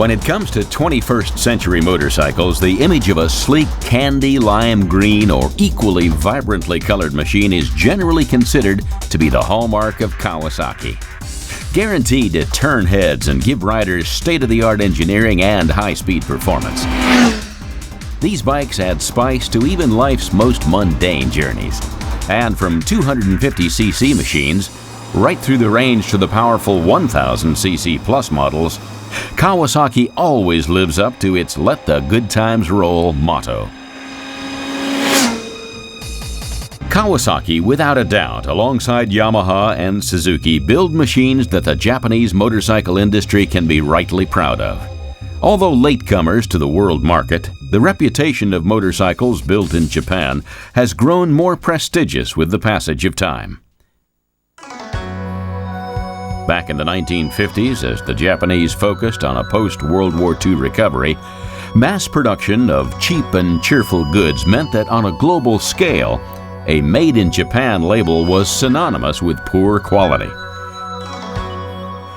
When it comes to 21st century motorcycles, the image of a sleek candy lime green or equally vibrantly colored machine is generally considered to be the hallmark of Kawasaki. Guaranteed to turn heads and give riders state-of-the-art engineering and high-speed performance. These bikes add spice to even life's most mundane journeys. And from 250cc machines right through the range to the powerful 1000cc plus models, Kawasaki always lives up to its "Let the good times roll" motto. Kawasaki, without a doubt, alongside Yamaha and Suzuki, build machines that the Japanese motorcycle industry can be rightly proud of. Although latecomers to the world market, the reputation of motorcycles built in Japan has grown more prestigious with the passage of time. Back in the 1950s, as the Japanese focused on a post-World War II recovery, mass production of cheap and cheerful goods meant that on a global scale, a Made in Japan label was synonymous with poor quality.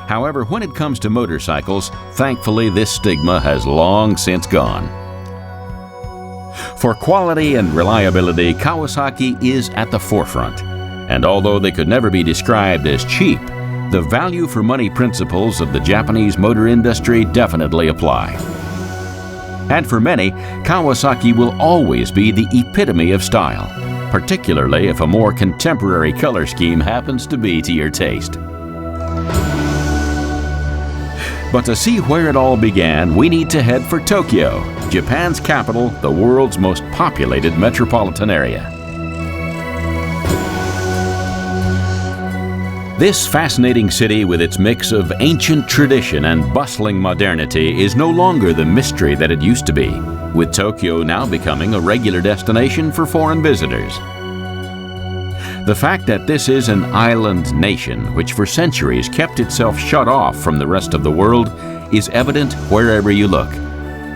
However, when it comes to motorcycles, thankfully this stigma has long since gone. For quality and reliability, Kawasaki is at the forefront, and although they could never be described as cheap, the value for money principles of the Japanese motor industry definitely apply. And for many, Kawasaki will always be the epitome of style, particularly if a more contemporary color scheme happens to be to your taste. But to see where it all began, we need to head for Tokyo, Japan's capital, the world's most populated metropolitan area. This fascinating city, with its mix of ancient tradition and bustling modernity, is no longer the mystery that it used to be, with Tokyo now becoming a regular destination for foreign visitors. The fact that this is an island nation, which for centuries kept itself shut off from the rest of the world, is evident wherever you look.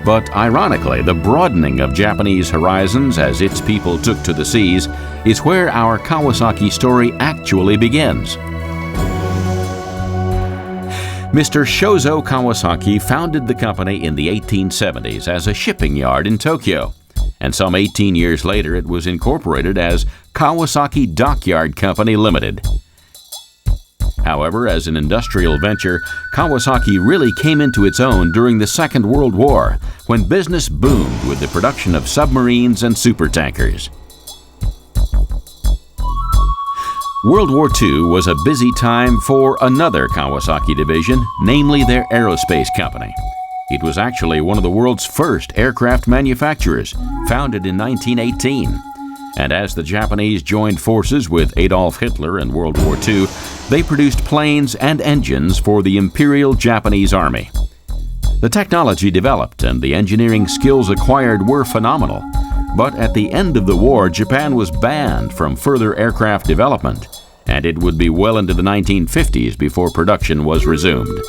But ironically, the broadening of Japanese horizons as its people took to the seas is where our Kawasaki story actually begins. Mr. Shozo Kawasaki founded the company in the 1870s as a shipping yard in Tokyo, and some 18 years later it was incorporated as Kawasaki Dockyard Company Limited. However, as an industrial venture, Kawasaki really came into its own during the Second World War, when business boomed with the production of submarines and supertankers. World War II was a busy time for another Kawasaki division, namely their aerospace company. It was actually one of the world's first aircraft manufacturers, founded in 1918. And as the Japanese joined forces with Adolf Hitler in World War II, they produced planes and engines for the Imperial Japanese Army. The technology developed and the engineering skills acquired were phenomenal. But at the end of the war, Japan was banned from further aircraft development, and it would be well into the 1950s before production was resumed.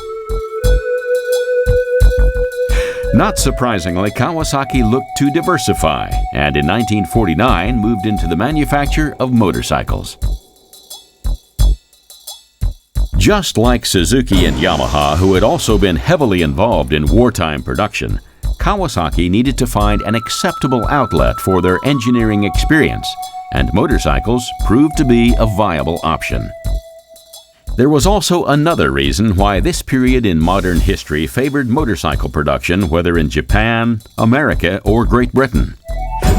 Not surprisingly, Kawasaki looked to diversify, and in 1949 moved into the manufacture of motorcycles. Just like Suzuki and Yamaha, who had also been heavily involved in wartime production, Kawasaki needed to find an acceptable outlet for their engineering experience, and motorcycles proved to be a viable option. There was also another reason why this period in modern history favored motorcycle production, whether in Japan, America, or Great Britain.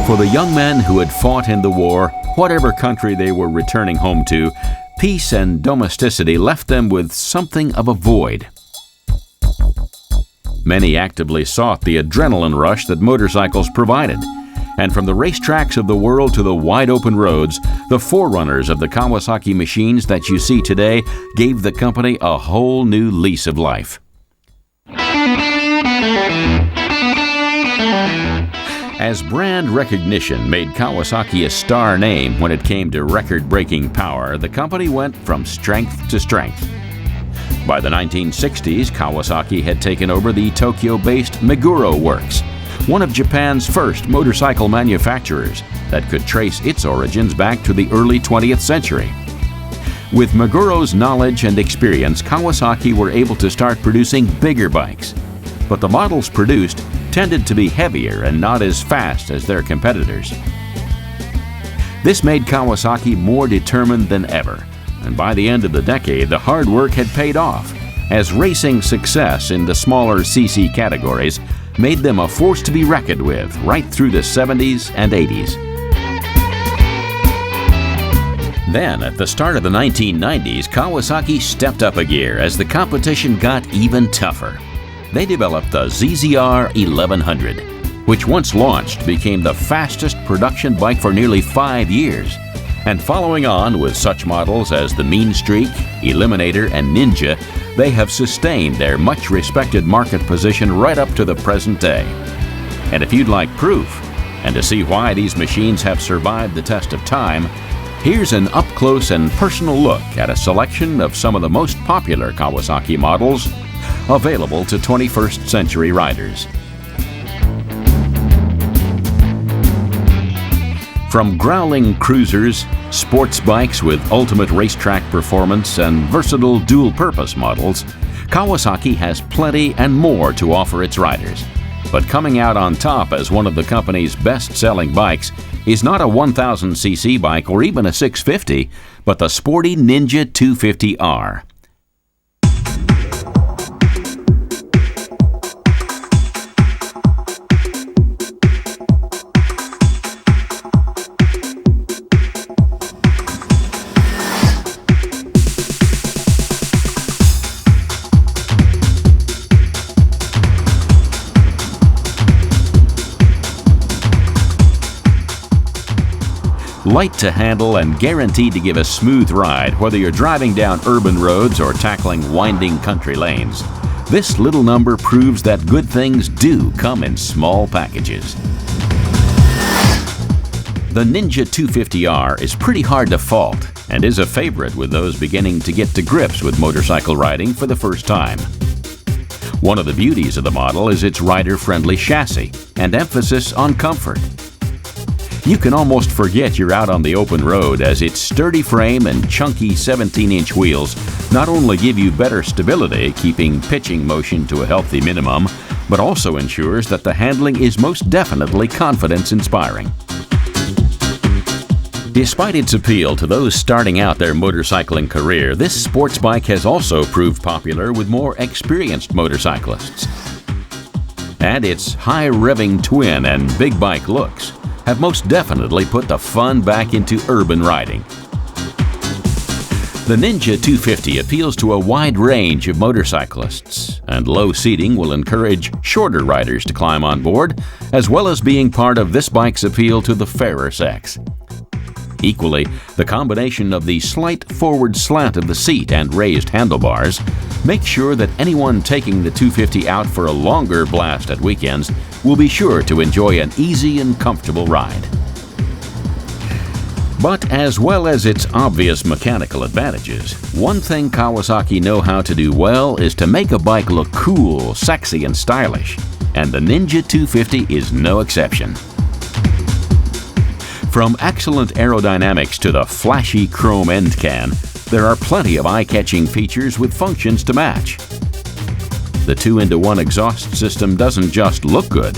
For the young men who had fought in the war, whatever country they were returning home to, peace and domesticity left them with something of a void. Many actively sought the adrenaline rush that motorcycles provided, and from the racetracks of the world to the wide-open roads, the forerunners of the Kawasaki machines that you see today gave the company a whole new lease of life. As brand recognition made Kawasaki a star name when it came to record-breaking power, the company went from strength to strength. By the 1960s, Kawasaki had taken over the Tokyo-based Meguro Works, one of Japan's first motorcycle manufacturers that could trace its origins back to the early 20th century. With Meguro's knowledge and experience, Kawasaki were able to start producing bigger bikes. but the models produced tended to be heavier and not as fast as their competitors. This made Kawasaki more determined than ever, and by the end of the decade, the hard work had paid off, as racing success in the smaller CC categories made them a force to be reckoned with right through the 70s and 80s. Then, at the start of the 1990s, Kawasaki stepped up a gear as the competition got even tougher. They developed the ZX-10R 1100, which once launched became the fastest production bike for nearly 5 years. And following on with such models as the Mean Streak, Eliminator, and Ninja, they have sustained their much-respected market position right up to the present day. And if you'd like proof, and to see why these machines have survived the test of time, here's an up-close and personal look at a selection of some of the most popular Kawasaki models available to 21st century riders. From growling cruisers, sports bikes with ultimate racetrack performance, and versatile dual-purpose models, Kawasaki has plenty and more to offer its riders. But coming out on top as one of the company's best-selling bikes is not a 1000cc bike or even a 650, but the sporty Ninja 250R. Light to handle and guaranteed to give a smooth ride whether you're driving down urban roads or tackling winding country lanes, this little number proves that good things do come in small packages. The Ninja 250R is pretty hard to fault and is a favorite with those beginning to get to grips with motorcycle riding for the first time. One of the beauties of the model is its rider-friendly chassis and emphasis on comfort. You can almost forget you're out on the open road as its sturdy frame and chunky 17-inch wheels not only give you better stability, keeping pitching motion to a healthy minimum, but also ensures that the handling is most definitely confidence-inspiring. Despite its appeal to those starting out their motorcycling career, this sports bike has also proved popular with more experienced motorcyclists. And its high-revving twin and big bike looks have most definitely put the fun back into urban riding. The Ninja 250 appeals to a wide range of motorcyclists, and low seating will encourage shorter riders to climb on board, as well as being part of this bike's appeal to the fairer sex. Equally, the combination of the slight forward slant of the seat and raised handlebars makes sure that anyone taking the 250 out for a longer blast at weekends will be sure to enjoy an easy and comfortable ride. But as well as its obvious mechanical advantages, one thing Kawasaki know how to do well is to make a bike look cool, sexy, and stylish, and the Ninja 250 is no exception. From excellent aerodynamics to the flashy chrome end can, there are plenty of eye-catching features with functions to match. The 2-in-1 exhaust system doesn't just look good,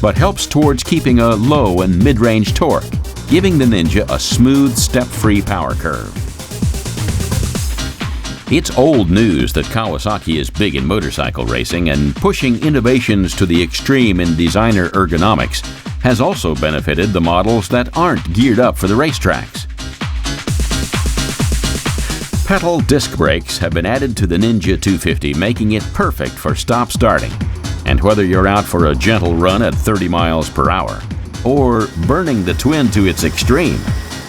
but helps towards keeping a low and mid-range torque, giving the Ninja a smooth, step-free power curve. It's old news that Kawasaki is big in motorcycle racing, and pushing innovations to the extreme in designer ergonomics has also benefited the models that aren't geared up for the racetracks. Pedal disc brakes have been added to the Ninja 250, making it perfect for stop-starting. And whether you're out for a gentle run at 30 miles per hour or burning the twin to its extreme,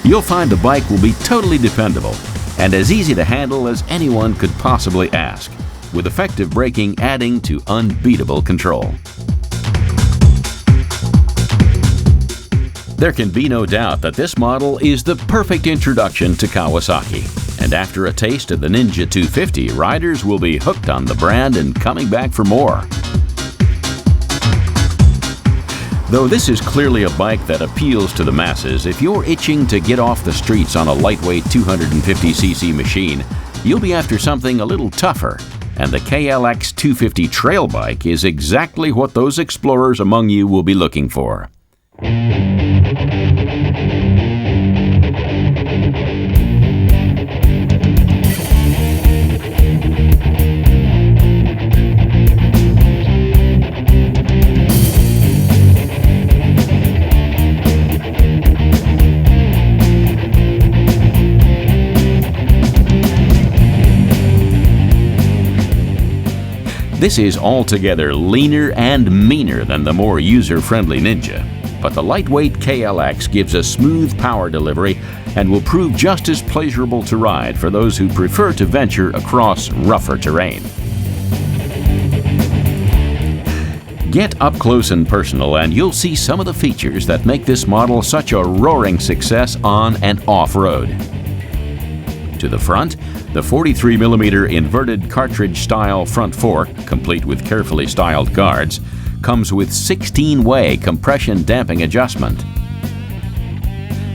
you'll find the bike will be totally dependable and as easy to handle as anyone could possibly ask, with effective braking adding to unbeatable control. There can be no doubt that this model is the perfect introduction to Kawasaki, and after a taste of the Ninja 250, riders will be hooked on the brand and coming back for more. Though this is clearly a bike that appeals to the masses, if you're itching to get off the streets on a lightweight 250cc machine, you'll be after something a little tougher, and the KLX 250 trail bike is exactly what those explorers among you will be looking for. This is altogether leaner and meaner than the more user-friendly Ninja, but the lightweight KLX gives a smooth power delivery and will prove just as pleasurable to ride for those who prefer to venture across rougher terrain. Get up close and personal and you'll see some of the features that make this model such a roaring success on and off-road. To the front, the 43mm inverted cartridge-style front fork, complete with carefully styled guards, comes with 16-way compression damping adjustment.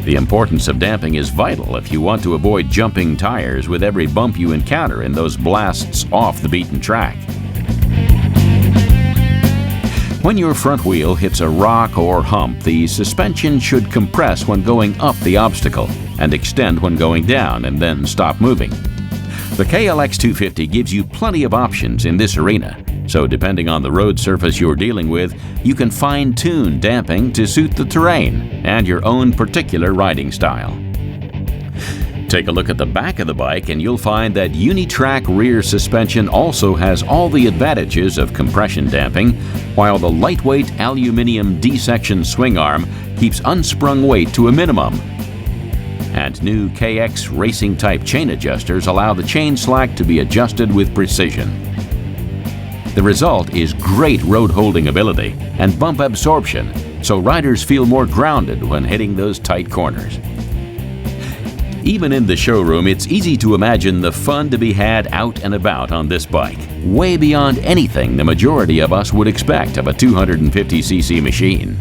The importance of damping is vital if you want to avoid jumping tires with every bump you encounter in those blasts off the beaten track. When your front wheel hits a rock or hump, the suspension should compress when going up the obstacle and extend when going down and then stop moving. The KLX 250 gives you plenty of options in this arena, so depending on the road surface you're dealing with, you can fine-tune damping to suit the terrain and your own particular riding style. Take a look at the back of the bike and you'll find that Unitrack rear suspension also has all the advantages of compression damping, while the lightweight aluminum D-section swing arm keeps unsprung weight to a minimum. And new KX racing type chain adjusters allow the chain slack to be adjusted with precision. The result is great road holding ability and bump absorption, so riders feel more grounded when hitting those tight corners. Even in the showroom, it's easy to imagine the fun to be had out and about on this bike, way beyond anything the majority of us would expect of a 250cc machine.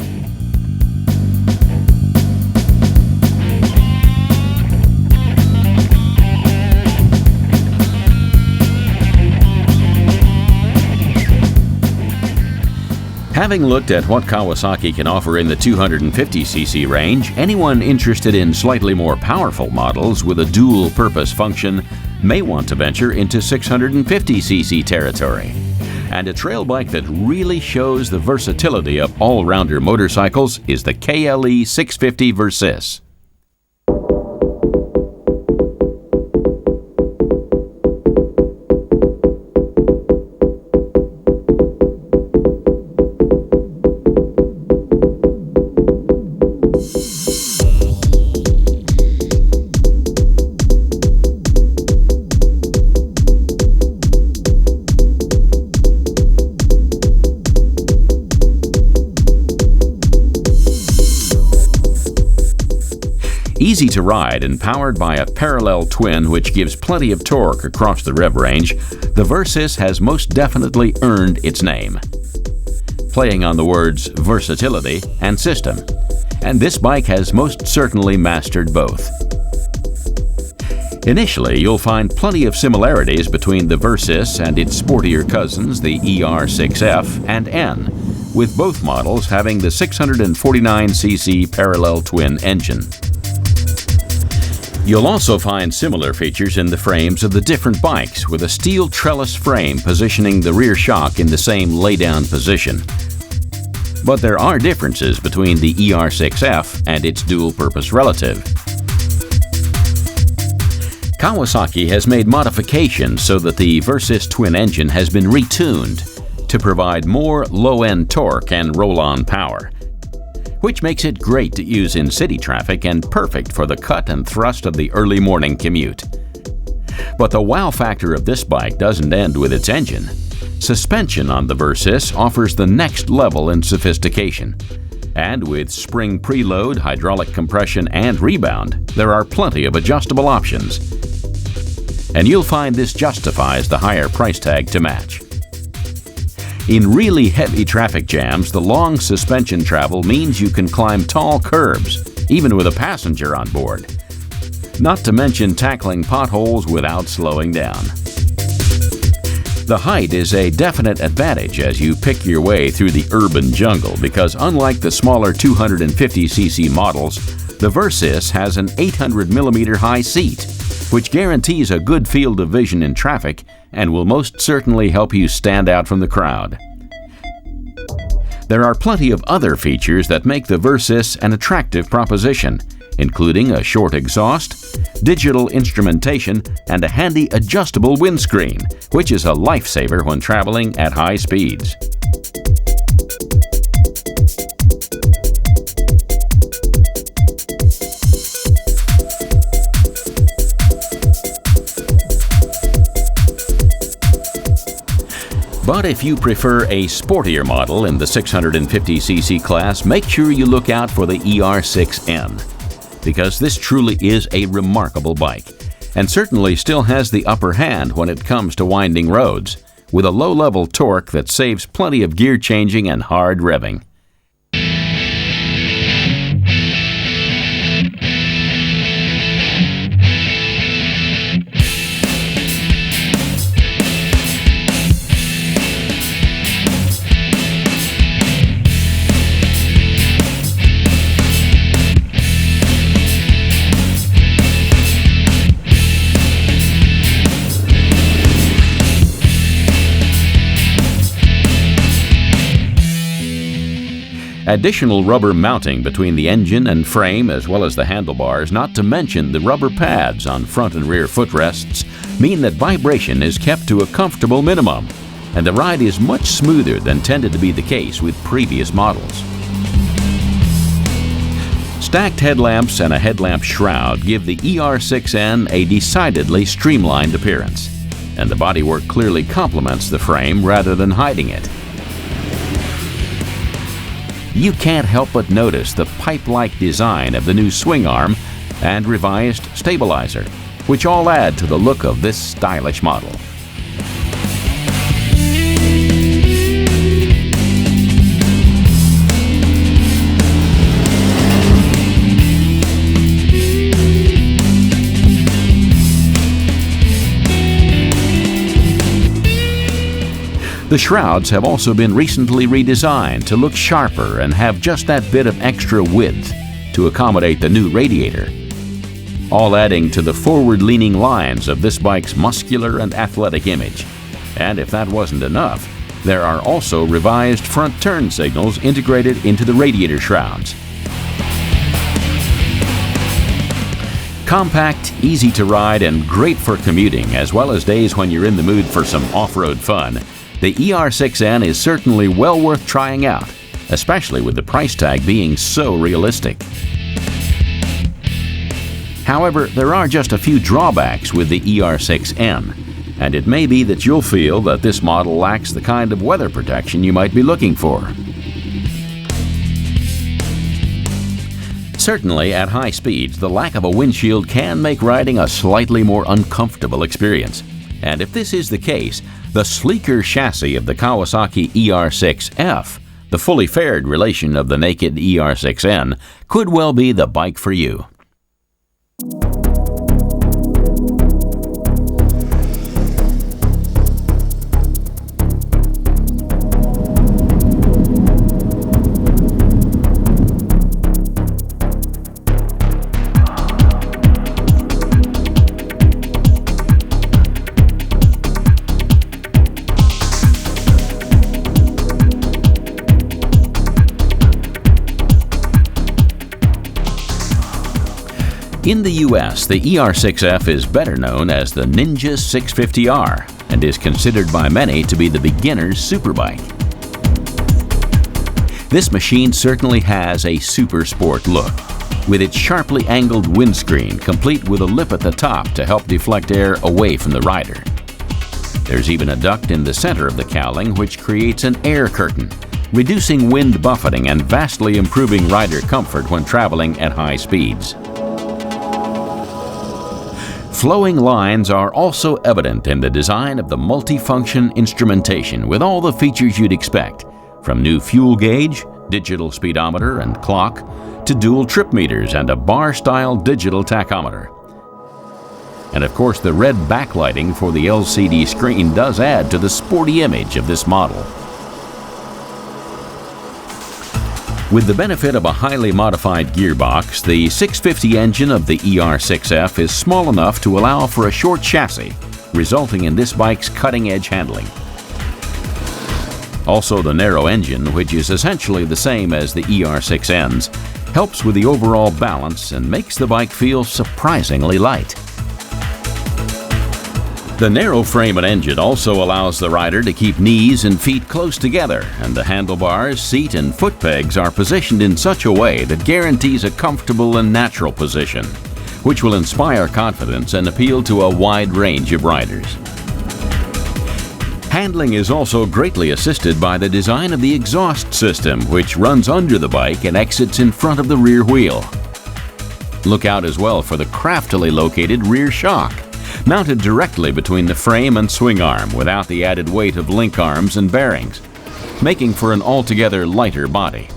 Having looked at what Kawasaki can offer in the 250cc range, anyone interested in slightly more powerful models with a dual-purpose function may want to venture into 650cc territory. And a trail bike that really shows the versatility of all-rounder motorcycles is the KLE 650 Versys. Easy to ride and powered by a parallel twin which gives plenty of torque across the rev range, the Versys has most definitely earned its name. Playing on the words versatility and system, and this bike has most certainly mastered both. Initially, you'll find plenty of similarities between the Versys and its sportier cousins, the ER6F and N, with both models having the 649cc parallel twin engine. You'll also find similar features in the frames of the different bikes, with a steel trellis frame positioning the rear shock in the same laydown position. But there are differences between the ER6F and its dual-purpose relative. Kawasaki has made modifications so that the Versys twin engine has been retuned to provide more low-end torque and roll-on power, which makes it great to use in city traffic and perfect for the cut and thrust of the early morning commute. But the wow factor of this bike doesn't end with its engine. Suspension on the Versys offers the next level in sophistication. And with spring preload, hydraulic compression, and rebound, there are plenty of adjustable options. And you'll find this justifies the higher price tag to match. In really heavy traffic jams, the long suspension travel means you can climb tall curbs, even with a passenger on board. Not to mention tackling potholes without slowing down. The height is a definite advantage as you pick your way through the urban jungle because unlike the smaller 250cc models, the Versys has an 800mm high seat, which guarantees a good field of vision in traffic and will most certainly help you stand out from the crowd. There are plenty of other features that make the Versys an attractive proposition, including a short exhaust, digital instrumentation, and a handy adjustable windscreen, which is a lifesaver when traveling at high speeds. But if you prefer a sportier model in the 650cc class, make sure you look out for the ER6N, because this truly is a remarkable bike, and certainly still has the upper hand when it comes to winding roads, with a low-level torque that saves plenty of gear changing and hard revving. Additional rubber mounting between the engine and frame as well as the handlebars, not to mention the rubber pads on front and rear footrests, mean that vibration is kept to a comfortable minimum, and the ride is much smoother than tended to be the case with previous models. Stacked headlamps and a headlamp shroud give the ER6N a decidedly streamlined appearance, and the bodywork clearly complements the frame rather than hiding it. You can't help but notice the pipe-like design of the new swing arm and revised stabilizer, which all add to the look of this stylish model. The shrouds have also been recently redesigned to look sharper and have just that bit of extra width to accommodate the new radiator, all adding to the forward-leaning lines of this bike's muscular and athletic image. And if that wasn't enough, there are also revised front turn signals integrated into the radiator shrouds. Compact, easy to ride, and great for commuting, as well as days when you're in the mood for some off-road fun, the ER6N is certainly well worth trying out, especially with the price tag being so realistic. However, there are just a few drawbacks with the ER6N, and it may be that you'll feel that this model lacks the kind of weather protection you might be looking for. Certainly, at high speeds, the lack of a windshield can make riding a slightly more uncomfortable experience. And if this is the case, the sleeker chassis of the Kawasaki ER6F, the fully fared relation of the naked ER6N, could well be the bike for you. In the US, the ER6F is better known as the Ninja 650R and is considered by many to be the beginner's superbike. This machine certainly has a super sport look, with its sharply angled windscreen complete with a lip at the top to help deflect air away from the rider. There's even a duct in the center of the cowling which creates an air curtain, reducing wind buffeting and vastly improving rider comfort when traveling at high speeds. Flowing lines are also evident in the design of the multifunction instrumentation with all the features you'd expect, from new fuel gauge, digital speedometer and clock, to dual trip meters and a bar-style digital tachometer. And of course, the red backlighting for the LCD screen does add to the sporty image of this model. With the benefit of a highly modified gearbox, the 650 engine of the ER6F is small enough to allow for a short chassis, resulting in this bike's cutting-edge handling. Also, the narrow engine, which is essentially the same as the ER6N's, helps with the overall balance and makes the bike feel surprisingly light. The narrow frame and engine also allows the rider to keep knees and feet close together, and the handlebars, seat, and foot pegs are positioned in such a way that guarantees a comfortable and natural position, which will inspire confidence and appeal to a wide range of riders. Handling is also greatly assisted by the design of the exhaust system, which runs under the bike and exits in front of the rear wheel. Look out as well for the craftily located rear shock, mounted directly between the frame and swing arm without the added weight of link arms and bearings, making for an altogether lighter body.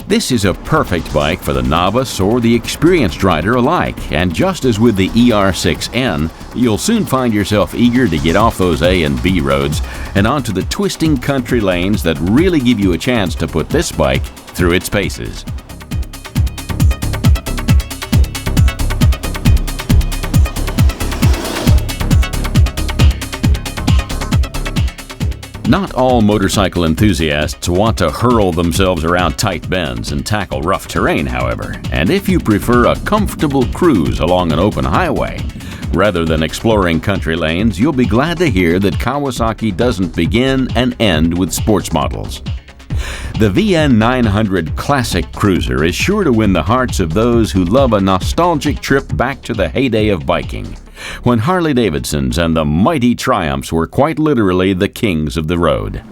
This is a perfect bike for the novice or the experienced rider alike, and just as with the ER6N, you'll soon find yourself eager to get off those A and B roads and onto the twisting country lanes that really give you a chance to put this bike through its paces. Not all motorcycle enthusiasts want to hurl themselves around tight bends and tackle rough terrain, however, and if you prefer a comfortable cruise along an open highway, rather than exploring country lanes, you'll be glad to hear that Kawasaki doesn't begin and end with sports models. The VN900 Classic Cruiser is sure to win the hearts of those who love a nostalgic trip back to the heyday of biking, when Harley-Davidsons and the mighty Triumphs were quite literally the kings of the road.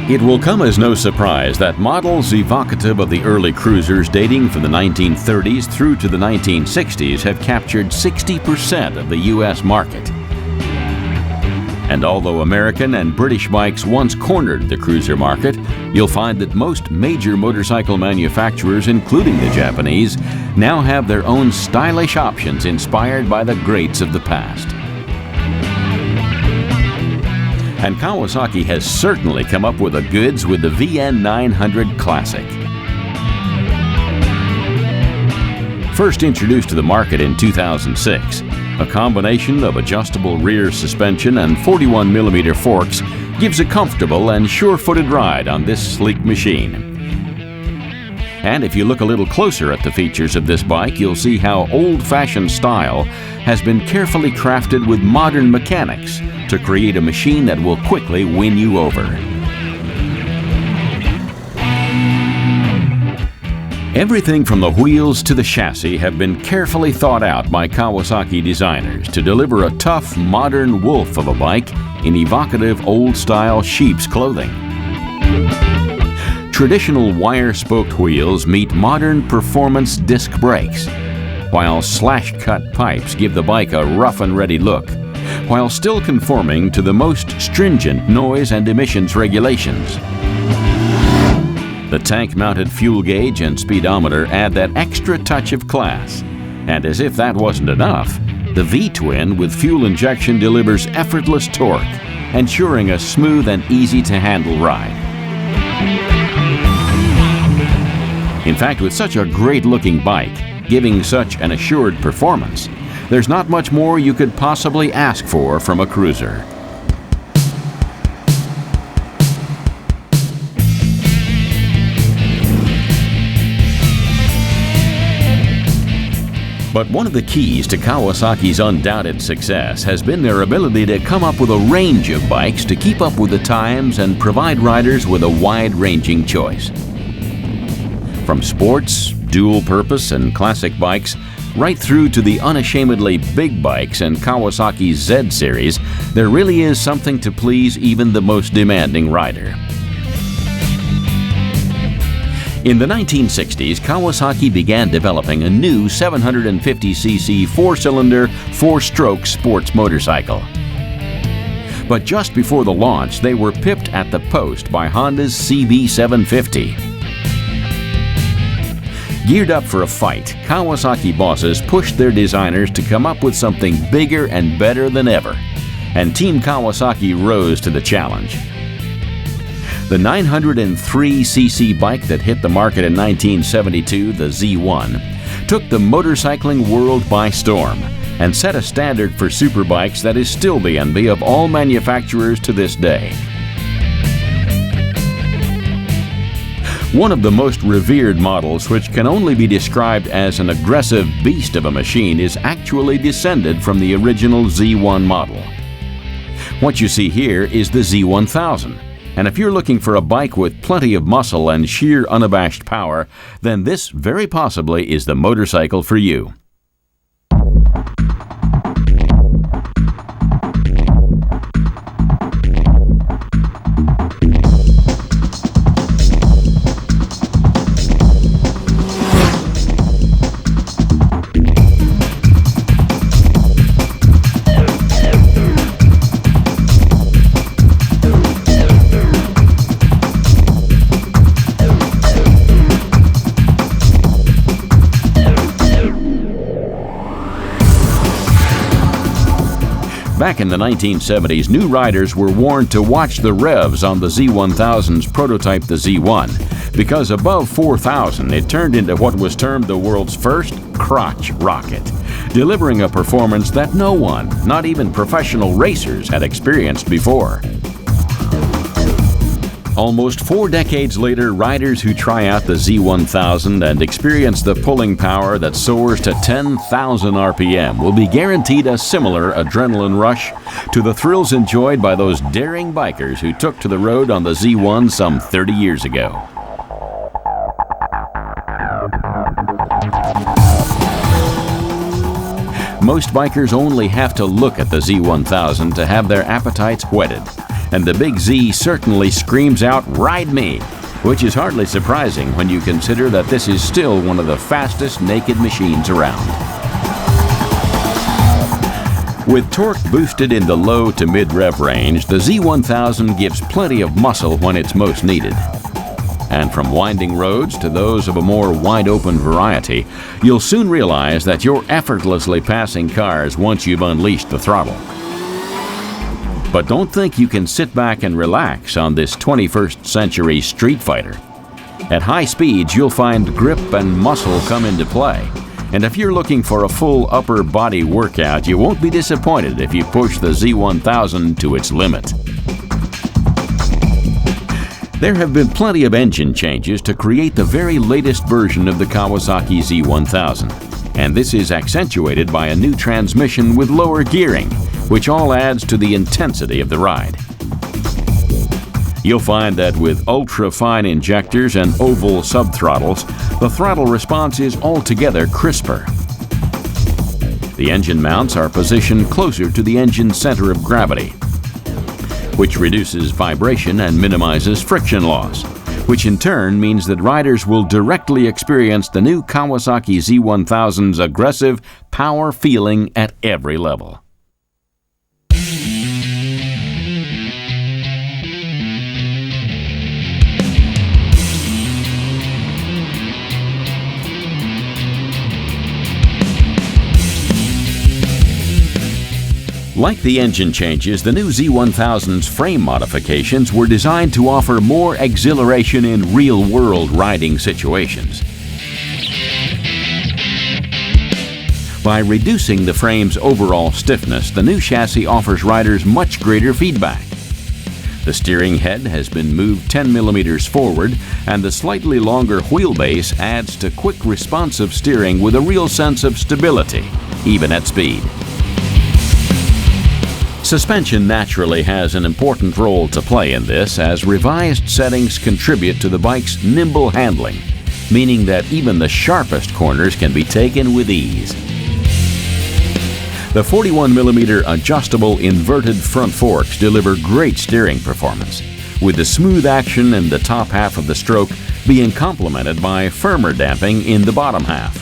It will come as no surprise that models evocative of the early cruisers dating from the 1930s through to the 1960s have captured 60% of the U.S. market. And although American and British bikes once cornered the cruiser market, you'll find that most major motorcycle manufacturers, including the Japanese, now have their own stylish options inspired by the greats of the past. And Kawasaki has certainly come up with the goods with the VN900 Classic. First introduced to the market in 2006, a combination of adjustable rear suspension and 41mm forks gives a comfortable and sure-footed ride on this sleek machine. And if you look a little closer at the features of this bike, you'll see how old-fashioned style has been carefully crafted with modern mechanics to create a machine that will quickly win you over. Everything from the wheels to the chassis have been carefully thought out by Kawasaki designers to deliver a tough, modern wolf of a bike in evocative old-style sheep's clothing. Traditional wire-spoked wheels meet modern performance disc brakes, while slash-cut pipes give the bike a rough-and-ready look, while still conforming to the most stringent noise and emissions regulations. The tank-mounted fuel gauge and speedometer add that extra touch of class, and as if that wasn't enough, the V-twin with fuel injection delivers effortless torque, ensuring a smooth and easy-to-handle ride. In fact, with such a great-looking bike, giving such an assured performance, there's not much more you could possibly ask for from a cruiser. But one of the keys to Kawasaki's undoubted success has been their ability to come up with a range of bikes to keep up with the times and provide riders with a wide-ranging choice. From sports dual-purpose and classic bikes, right through to the unashamedly big bikes and Kawasaki Z series, there really is something to please even the most demanding rider. In the 1960s, Kawasaki began developing a new 750cc four-cylinder, four-stroke sports motorcycle. But just before the launch, they were pipped at the post by Honda's CB750. Geared up for a fight, Kawasaki bosses pushed their designers to come up with something bigger and better than ever, and Team Kawasaki rose to the challenge. The 903cc bike that hit the market in 1972, the Z1, took the motorcycling world by storm and set a standard for superbikes that is still the envy of all manufacturers to this day. One of the most revered models, which can only be described as an aggressive beast of a machine, is actually descended from the original Z1 model. What you see here is the Z1000. And if you're looking for a bike with plenty of muscle and sheer unabashed power, then this very possibly is the motorcycle for you. Back in the 1970s, new riders were warned to watch the revs on the Z1000's prototype, the Z1, because above 4,000 it turned into what was termed the world's first crotch rocket, delivering a performance that no one, not even professional racers, had experienced before. Almost 4 decades later, riders who try out the Z1000 and experience the pulling power that soars to 10,000 RPM will be guaranteed a similar adrenaline rush to the thrills enjoyed by those daring bikers who took to the road on the Z1 some 30 years ago. Most bikers only have to look at the Z1000 to have their appetites whetted. And the Big Z certainly screams out, "Ride me!" which is hardly surprising when you consider that this is still one of the fastest naked machines around. With torque boosted in the low to mid-rev range, the Z1000 gives plenty of muscle when it's most needed. And from winding roads to those of a more wide-open variety, you'll soon realize that you're effortlessly passing cars once you've unleashed the throttle. But don't think you can sit back and relax on this 21st century street fighter. At high speeds, you'll find grip and muscle come into play. And if you're looking for a full upper body workout, you won't be disappointed if you push the Z1000 to its limit. There have been plenty of engine changes to create the very latest version of the Kawasaki Z1000. And this is accentuated by a new transmission with lower gearing, which all adds to the intensity of the ride. You'll find that with ultra-fine injectors and oval subthrottles, the throttle response is altogether crisper. The engine mounts are positioned closer to the engine's center of gravity, which reduces vibration and minimizes friction loss, which in turn means that riders will directly experience the new Kawasaki Z1000's aggressive power feeling at every level. Like the engine changes, the new Z1000's frame modifications were designed to offer more exhilaration in real-world riding situations. By reducing the frame's overall stiffness, the new chassis offers riders much greater feedback. The steering head has been moved 10 millimeters forward, and the slightly longer wheelbase adds to quick responsive steering with a real sense of stability, even at speed. Suspension naturally has an important role to play in this, as revised settings contribute to the bike's nimble handling, meaning that even the sharpest corners can be taken with ease. The 41mm adjustable inverted front forks deliver great steering performance, with the smooth action in the top half of the stroke being complemented by firmer damping in the bottom half.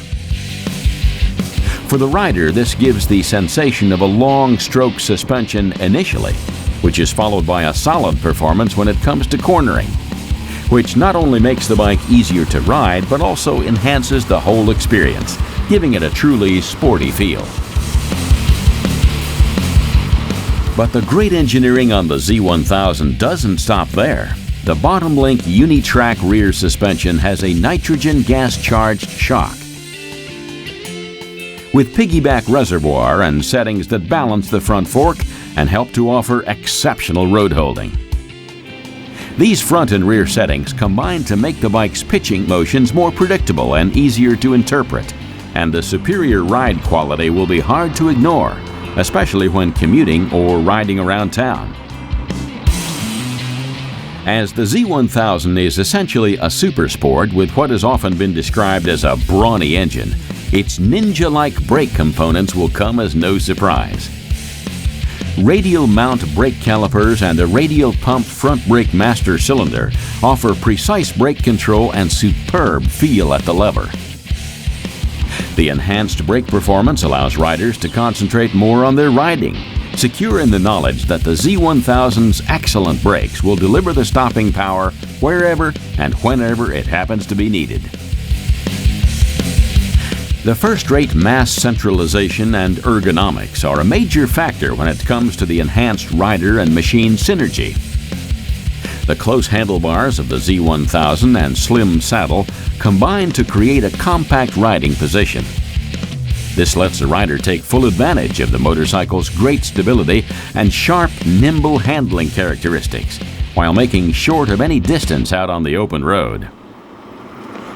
For the rider, this gives the sensation of a long stroke suspension initially, which is followed by a solid performance when it comes to cornering, which not only makes the bike easier to ride, but also enhances the whole experience, giving it a truly sporty feel. But the great engineering on the Z1000 doesn't stop there. The bottom link Unitrack rear suspension has a nitrogen gas-charged shock, with piggyback reservoir and settings that balance the front fork and help to offer exceptional road holding. These front and rear settings combine to make the bike's pitching motions more predictable and easier to interpret, and the superior ride quality will be hard to ignore, especially when commuting or riding around town. As the Z1000 is essentially a super sport with what has often been described as a brawny engine, its ninja-like brake components will come as no surprise. Radial mount brake calipers and a radial pump front brake master cylinder offer precise brake control and superb feel at the lever. The enhanced brake performance allows riders to concentrate more on their riding, secure in the knowledge that the Z1000's excellent brakes will deliver the stopping power wherever and whenever it happens to be needed. The first-rate mass centralization and ergonomics are a major factor when it comes to the enhanced rider and machine synergy. The close handlebars of the Z1000 and slim saddle combine to create a compact riding position. This lets the rider take full advantage of the motorcycle's great stability and sharp, nimble handling characteristics, while making short of any distance out on the open road.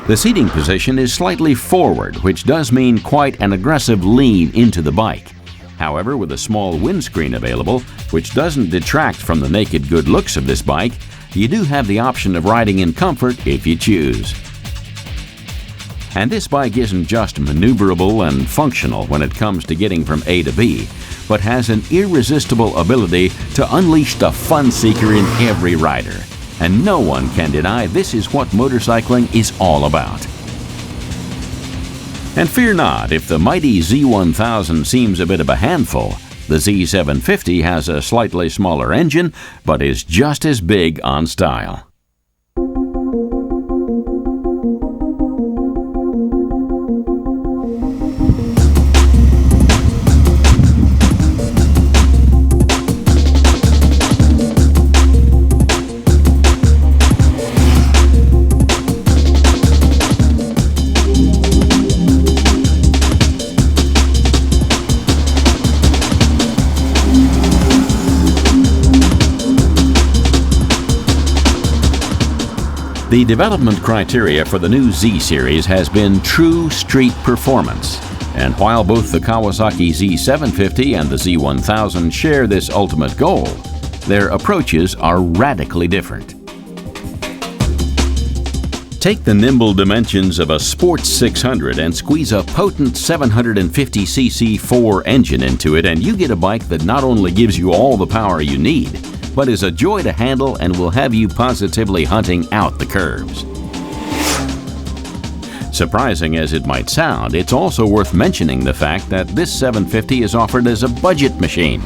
The seating position is slightly forward, which does mean quite an aggressive lean into the bike. However, with a small windscreen available, which doesn't detract from the naked good looks of this bike, you do have the option of riding in comfort if you choose. And this bike isn't just maneuverable and functional when it comes to getting from A to B, but has an irresistible ability to unleash the fun seeker in every rider. And no one can deny this is what motorcycling is all about. And fear not, if the mighty Z1000 seems a bit of a handful, the Z750 has a slightly smaller engine, but is just as big on style. The development criteria for the new Z series has been true street performance, and while both the Kawasaki Z750 and the Z1000 share this ultimate goal, their approaches are radically different. Take the nimble dimensions of a Sports 600 and squeeze a potent 750cc 4 engine into it, and you get a bike that not only gives you all the power you need, but is a joy to handle and will have you positively hunting out the curves. Surprising as it might sound, it's also worth mentioning the fact that this 750 is offered as a budget machine.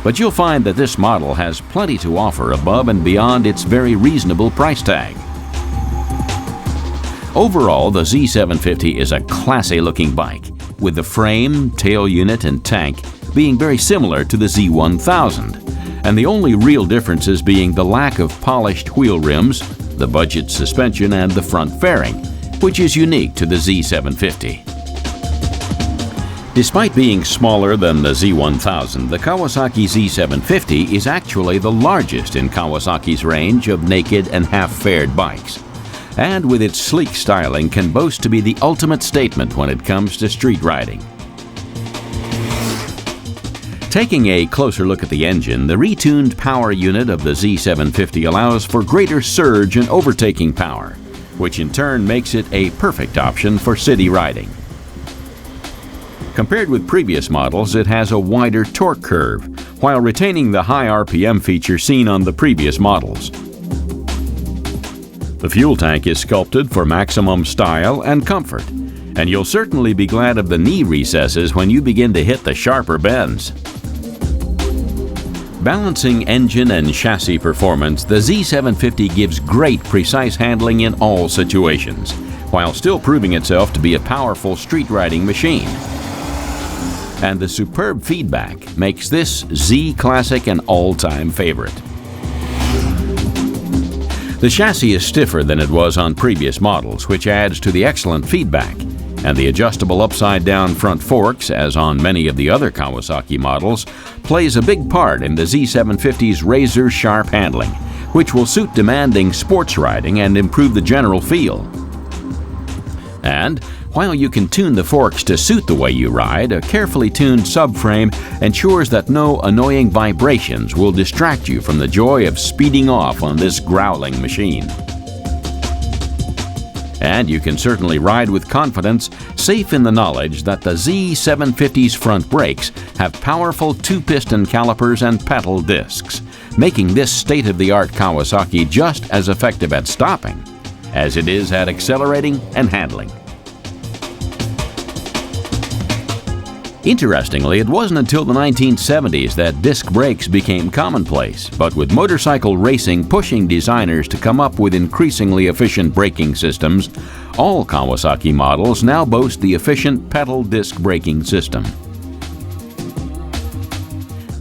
But you'll find that this model has plenty to offer above and beyond its very reasonable price tag. Overall, the Z750 is a classy-looking bike, with the frame, tail unit, and tank being very similar to the Z1000. And the only real differences being the lack of polished wheel rims, the budget suspension, and the front fairing, which is unique to the Z750. Despite being smaller than the Z1000, the Kawasaki Z750 is actually the largest in Kawasaki's range of naked and half-faired bikes, and with its sleek styling can boast to be the ultimate statement when it comes to street riding. Taking a closer look at the engine, the retuned power unit of the Z750 allows for greater surge and overtaking power, which in turn makes it a perfect option for city riding. Compared with previous models, it has a wider torque curve, while retaining the high RPM feature seen on the previous models. The fuel tank is sculpted for maximum style and comfort, and you'll certainly be glad of the knee recesses when you begin to hit the sharper bends. Balancing engine and chassis performance, the Z750 gives great precise handling in all situations, while still proving itself to be a powerful street riding machine. And the superb feedback makes this Z Classic an all-time favorite. The chassis is stiffer than it was on previous models, which adds to the excellent feedback, and the adjustable upside-down front forks, as on many of the other Kawasaki models, plays a big part in the Z750's razor-sharp handling, which will suit demanding sports riding and improve the general feel. And while you can tune the forks to suit the way you ride, a carefully tuned subframe ensures that no annoying vibrations will distract you from the joy of speeding off on this growling machine. And you can certainly ride with confidence, safe in the knowledge that the Z750's front brakes have powerful two-piston calipers and pedal discs, making this state-of-the-art Kawasaki just as effective at stopping as it is at accelerating and handling. Interestingly, it wasn't until the 1970s that disc brakes became commonplace, but with motorcycle racing pushing designers to come up with increasingly efficient braking systems, all Kawasaki models now boast the efficient pedal disc braking system.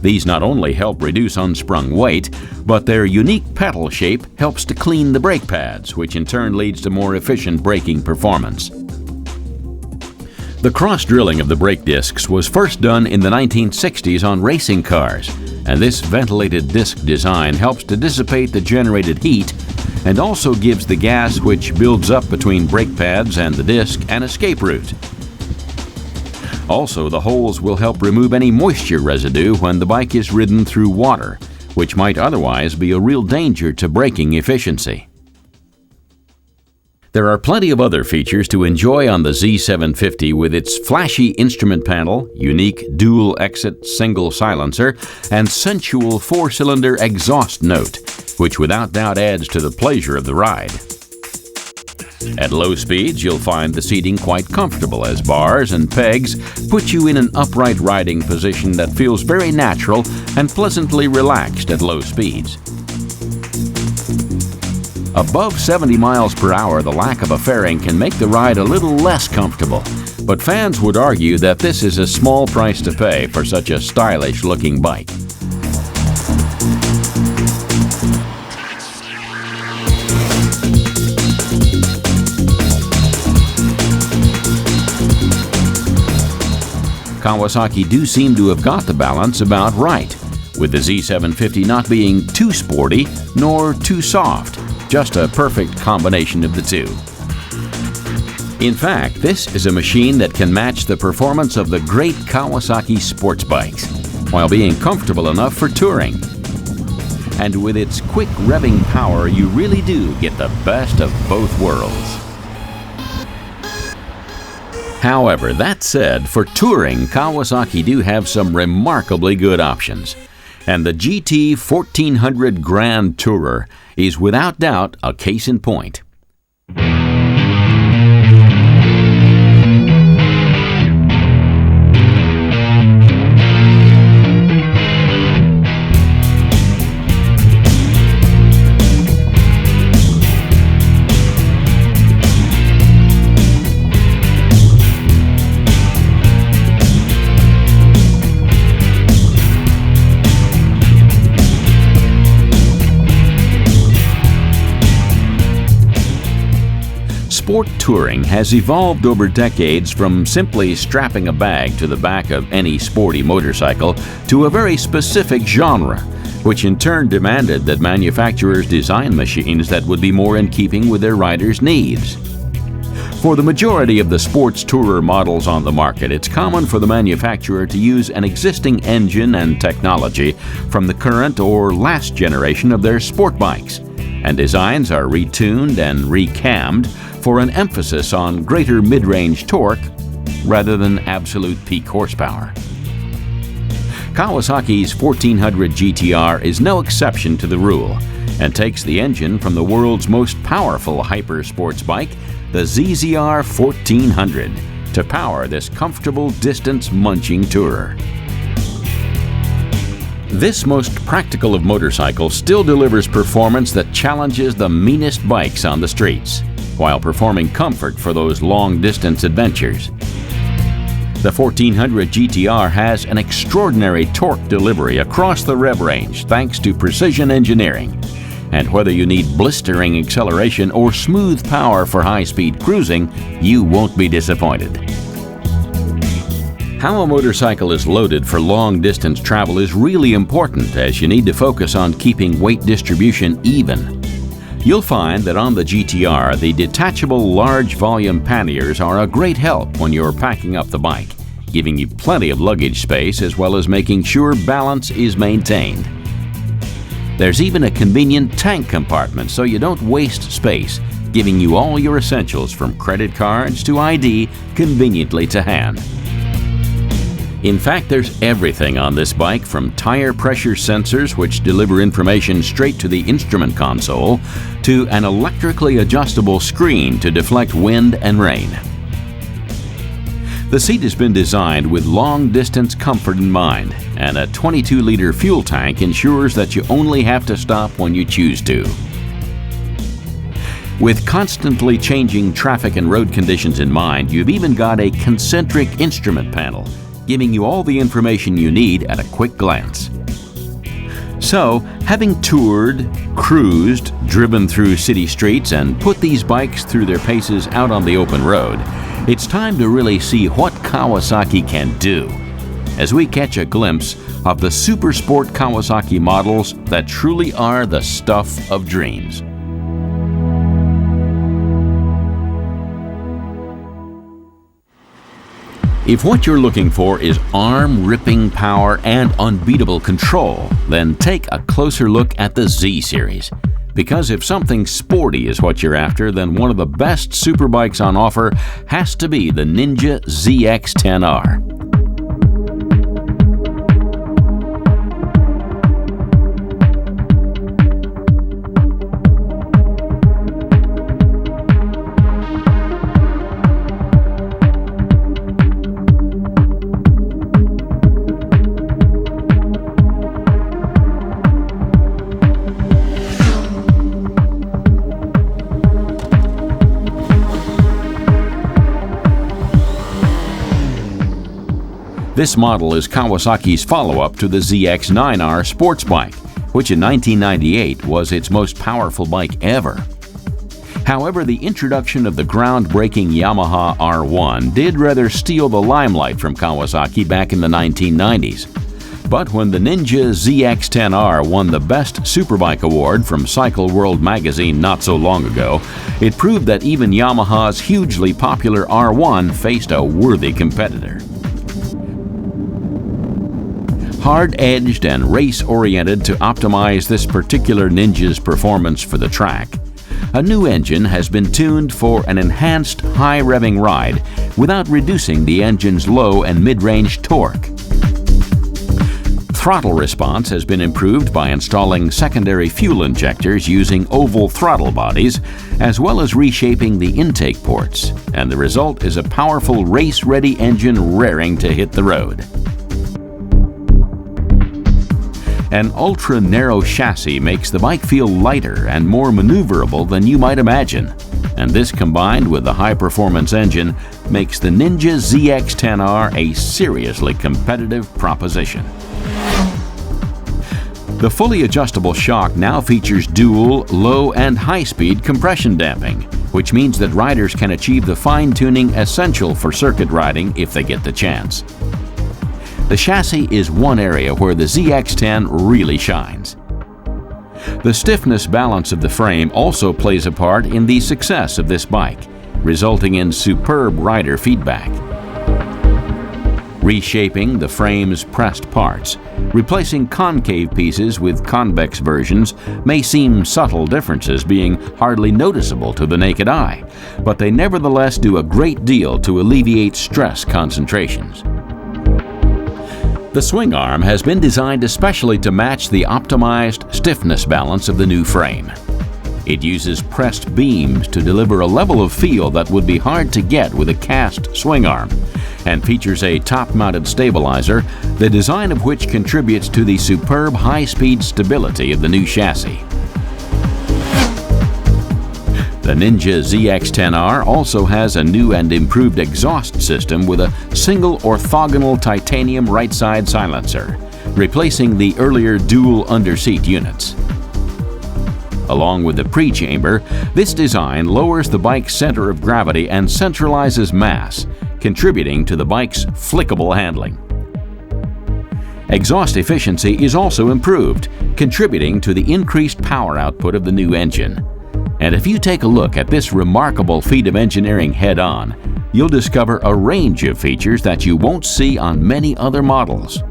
These not only help reduce unsprung weight, but their unique pedal shape helps to clean the brake pads, which in turn leads to more efficient braking performance. The cross-drilling of the brake discs was first done in the 1960s on racing cars, and this ventilated disc design helps to dissipate the generated heat and also gives the gas which builds up between brake pads and the disc an escape route. Also, the holes will help remove any moisture residue when the bike is ridden through water, which might otherwise be a real danger to braking efficiency. There are plenty of other features to enjoy on the Z750 with its flashy instrument panel, unique dual-exit single silencer, and sensual four-cylinder exhaust note, which without doubt adds to the pleasure of the ride. At low speeds, you'll find the seating quite comfortable as bars and pegs put you in an upright riding position that feels very natural and pleasantly relaxed at low speeds. Above 70 miles per hour, the lack of a fairing can make the ride a little less comfortable, but fans would argue that this is a small price to pay for such a stylish-looking bike. Kawasaki do seem to have got the balance about right, with the Z750 not being too sporty nor too soft. Just a perfect combination of the two. In fact, this is a machine that can match the performance of the great Kawasaki sports bikes, while being comfortable enough for touring. And with its quick revving power, you really do get the best of both worlds. However, that said, for touring, Kawasaki do have some remarkably good options. And the GT 1400 Grand Tourer is without doubt a case in point. Sport touring has evolved over decades from simply strapping a bag to the back of any sporty motorcycle to a very specific genre, which in turn demanded that manufacturers design machines that would be more in keeping with their riders' needs. For the majority of the sports tourer models on the market, it's common for the manufacturer to use an existing engine and technology from the current or last generation of their sport bikes, and designs are retuned and recammed for an emphasis on greater mid-range torque rather than absolute peak horsepower. Kawasaki's 1400 GTR is no exception to the rule and takes the engine from the world's most powerful hyper-sports bike, the ZX-10R 1400, to power this comfortable distance-munching tourer. This most practical of motorcycles still delivers performance that challenges the meanest bikes on the streets, while performing comfort for those long-distance adventures. The 1400 GTR has an extraordinary torque delivery across the rev range thanks to precision engineering. And whether you need blistering acceleration or smooth power for high-speed cruising, you won't be disappointed. How a motorcycle is loaded for long-distance travel is really important, as you need to focus on keeping weight distribution even. You'll find that on the GTR, the detachable large volume panniers are a great help when you're packing up the bike, giving you plenty of luggage space as well as making sure balance is maintained. There's even a convenient tank compartment so you don't waste space, giving you all your essentials from credit cards to ID conveniently to hand. In fact, there's everything on this bike, from tire pressure sensors which deliver information straight to the instrument console to an electrically adjustable screen to deflect wind and rain. The seat has been designed with long-distance comfort in mind, and a 22-liter fuel tank ensures that you only have to stop when you choose to. With constantly changing traffic and road conditions in mind, you've even got a concentric instrument panel, giving you all the information you need at a quick glance. So, having toured, cruised, driven through city streets, and put these bikes through their paces out on the open road, it's time to really see what Kawasaki can do, as we catch a glimpse of the super sport Kawasaki models that truly are the stuff of dreams. If what you're looking for is arm-ripping power and unbeatable control, then take a closer look at the Z Series. Because if something sporty is what you're after, then one of the best superbikes on offer has to be the Ninja ZX-10R. This model is Kawasaki's follow-up to the ZX-9R sports bike, which in 1998 was its most powerful bike ever. However, the introduction of the groundbreaking Yamaha R1 did rather steal the limelight from Kawasaki back in the 1990s. But when the Ninja ZX-10R won the Best Superbike Award from Cycle World magazine not so long ago, it proved that even Yamaha's hugely popular R1 faced a worthy competitor. Hard-edged and race-oriented to optimize this particular Ninja's performance for the track, a new engine has been tuned for an enhanced high-revving ride without reducing the engine's low and mid-range torque. Throttle response has been improved by installing secondary fuel injectors using oval throttle bodies, as well as reshaping the intake ports, and the result is a powerful race-ready engine raring to hit the road. An ultra-narrow chassis makes the bike feel lighter and more maneuverable than you might imagine, and this combined with the high-performance engine makes the Ninja ZX-10R a seriously competitive proposition. The fully adjustable shock now features dual low and high-speed compression damping, which means that riders can achieve the fine-tuning essential for circuit riding if they get the chance. The chassis is one area where the ZX-10 really shines. The stiffness balance of the frame also plays a part in the success of this bike, resulting in superb rider feedback. reshaping the frame's pressed parts. Replacing concave pieces with convex versions may seem subtle differences, being hardly noticeable to the naked eye, but they nevertheless do a great deal to alleviate stress concentrations. The swing arm has been designed especially to match the optimized stiffness balance of the new frame. It uses pressed beams to deliver a level of feel that would be hard to get with a cast swing arm, and features a top-mounted stabilizer, the design of which contributes to the superb high-speed stability of the new chassis. The Ninja ZX-10R also has a new and improved exhaust system with a single orthogonal titanium right-side silencer, replacing the earlier dual underseat units. Along with the pre-chamber, this design lowers the bike's center of gravity and centralizes mass, contributing to the bike's flickable handling. Exhaust efficiency is also improved, contributing to the increased power output of the new engine. And if you take a look at this remarkable feat of engineering head-on, you'll discover a range of features that you won't see on many other models.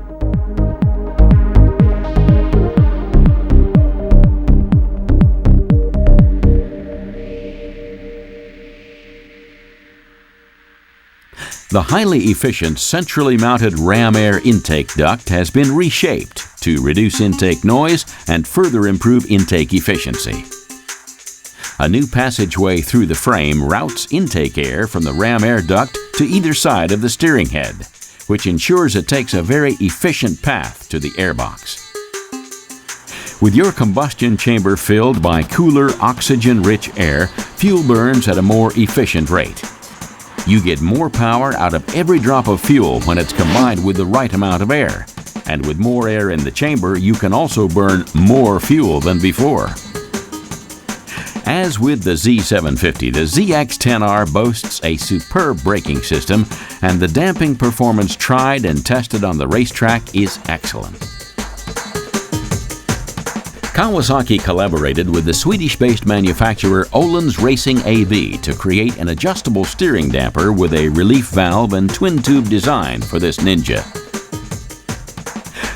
The highly efficient centrally mounted ram air intake duct has been reshaped to reduce intake noise and further improve intake efficiency. A new passageway through the frame routes intake air from the ram air duct to either side of the steering head, which ensures it takes a very efficient path to the airbox. With your combustion chamber filled by cooler, oxygen-rich air, fuel burns at a more efficient rate. You get more power out of every drop of fuel when it's combined with the right amount of air. And with more air in the chamber, you can also burn more fuel than before. As with the Z750, the ZX-10R boasts a superb braking system, and the damping performance tried and tested on the racetrack is excellent. Kawasaki collaborated with the Swedish-based manufacturer Öhlins Racing AB to create an adjustable steering damper with a relief valve and twin-tube design for this Ninja.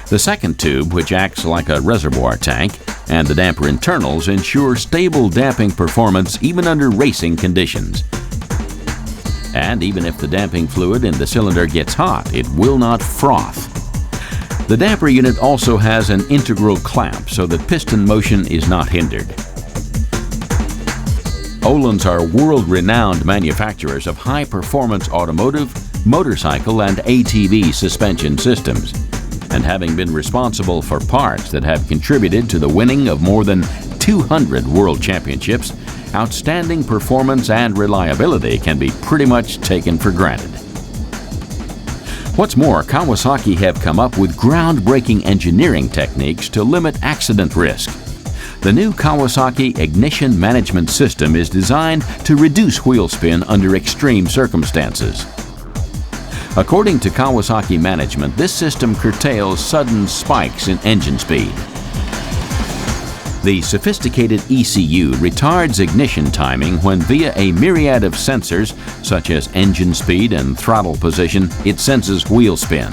The second tube, which acts like a reservoir tank, and the damper internals ensure stable damping performance even under racing conditions. And even if the damping fluid in the cylinder gets hot, it will not froth. The damper unit also has an integral clamp so that piston motion is not hindered. Öhlins are world-renowned manufacturers of high-performance automotive, motorcycle, and ATV suspension systems, and having been responsible for parts that have contributed to the winning of more than 200 world championships, outstanding performance and reliability can be pretty much taken for granted. What's more, Kawasaki have come up with groundbreaking engineering techniques to limit accident risk. The new Kawasaki Ignition Management System is designed to reduce wheel spin under extreme circumstances. According to Kawasaki management, this system curtails sudden spikes in engine speed. The sophisticated ECU retards ignition timing when via a myriad of sensors, such as engine speed and throttle position, it senses wheel spin.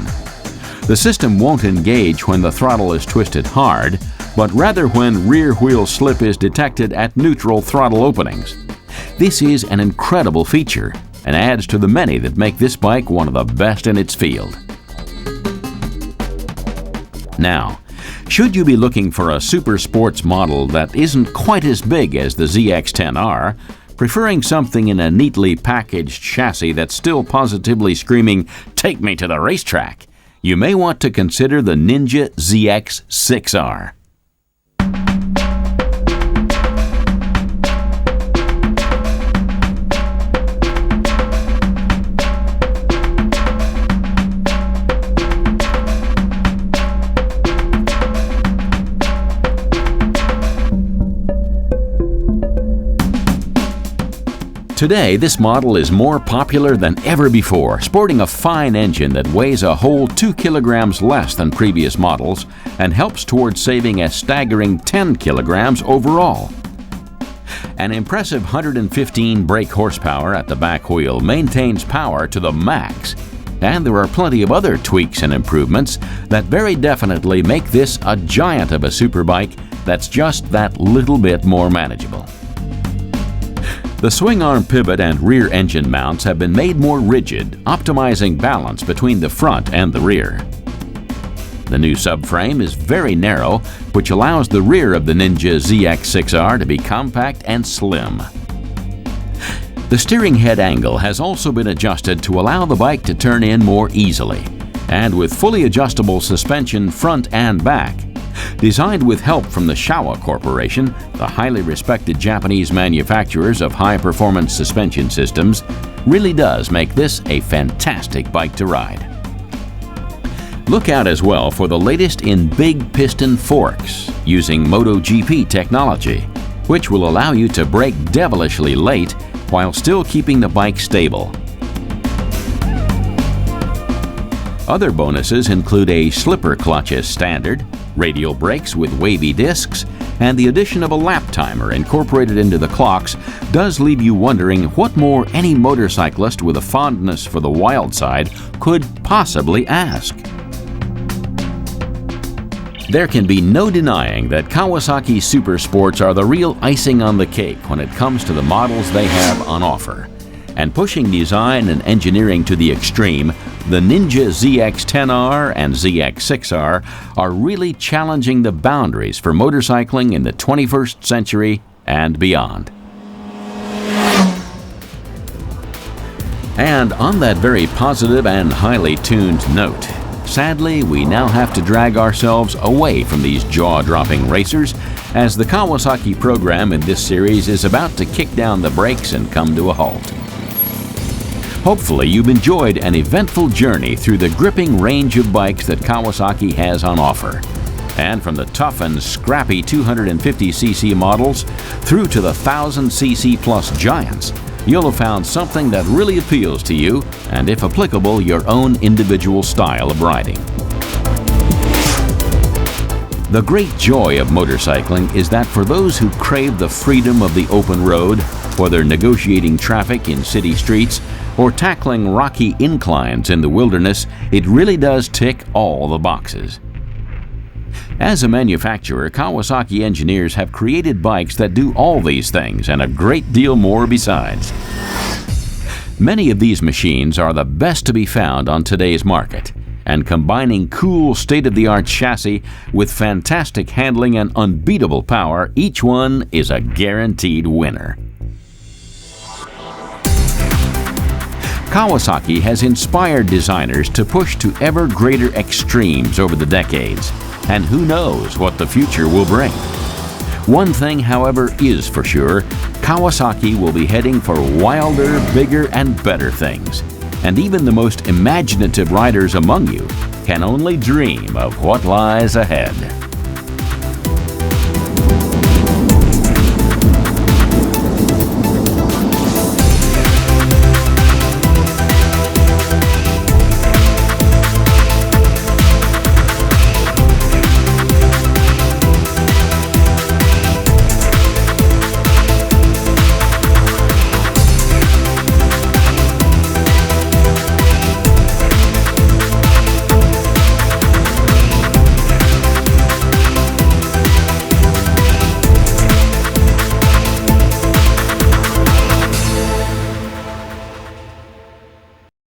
The system won't engage when the throttle is twisted hard, but rather when rear wheel slip is detected at neutral throttle openings. This is an incredible feature and adds to the many that make this bike one of the best in its field. Now, should you be looking for a super sports model that isn't quite as big as the ZX-10R, preferring something in a neatly packaged chassis that's still positively screaming, "Take me to the racetrack," you may want to consider the Ninja ZX-6R. Today, this model is more popular than ever before, sporting a fine engine that weighs a whole 2 kilograms less than previous models and helps towards saving a staggering 10 kilograms overall. An impressive 115 brake horsepower at the back wheel maintains power to the max, And there are plenty of other tweaks and improvements that very definitely make this a giant of a superbike that's just that little bit more manageable. The swing arm pivot and rear engine mounts have been made more rigid, optimizing balance between the front and the rear. The new subframe is very narrow, which allows the rear of the Ninja ZX-10R to be compact and slim. The steering head angle has also been adjusted to allow the bike to turn in more easily, and with fully adjustable suspension front and back. Designed with help from the Showa Corporation, the highly respected Japanese manufacturers of high-performance suspension systems, really does make this a fantastic bike to ride. Look out as well for the latest in big piston forks using MotoGP technology, which will allow you to brake devilishly late while still keeping the bike stable. Other bonuses include a slipper clutch as standard, radial brakes with wavy discs, and the addition of a lap timer incorporated into the clocks does leave you wondering what more any motorcyclist with a fondness for the wild side could possibly ask. There can be no denying that Kawasaki Super Sports are the real icing on the cake when it comes to the models they have on offer. And pushing design and engineering to the extreme, the Ninja ZX-10R and ZX-6R are really challenging the boundaries for motorcycling in the 21st century and beyond. And on that very positive and highly tuned note, sadly, we now have to drag ourselves away from these jaw-dropping racers as the Kawasaki program in this series is about to kick down the brakes and come to a halt. Hopefully you've enjoyed an eventful journey through the gripping range of bikes that Kawasaki has on offer. And from the tough and scrappy 250cc models through to the 1000cc plus giants, you'll have found something that really appeals to you and, if applicable, your own individual style of riding. The great joy of motorcycling is that for those who crave the freedom of the open road, whether negotiating traffic in city streets or tackling rocky inclines in the wilderness, it really does tick all the boxes. As a manufacturer, Kawasaki engineers have created bikes that do all these things and a great deal more besides. Many of these machines are the best to be found on today's market, and combining cool state-of-the-art chassis with fantastic handling and unbeatable power, each one is a guaranteed winner. Kawasaki has inspired designers to push to ever greater extremes over the decades, and who knows what the future will bring. One thing, however, is for sure, Kawasaki will be heading for wilder, bigger, and better things. And even the most imaginative riders among you can only dream of what lies ahead.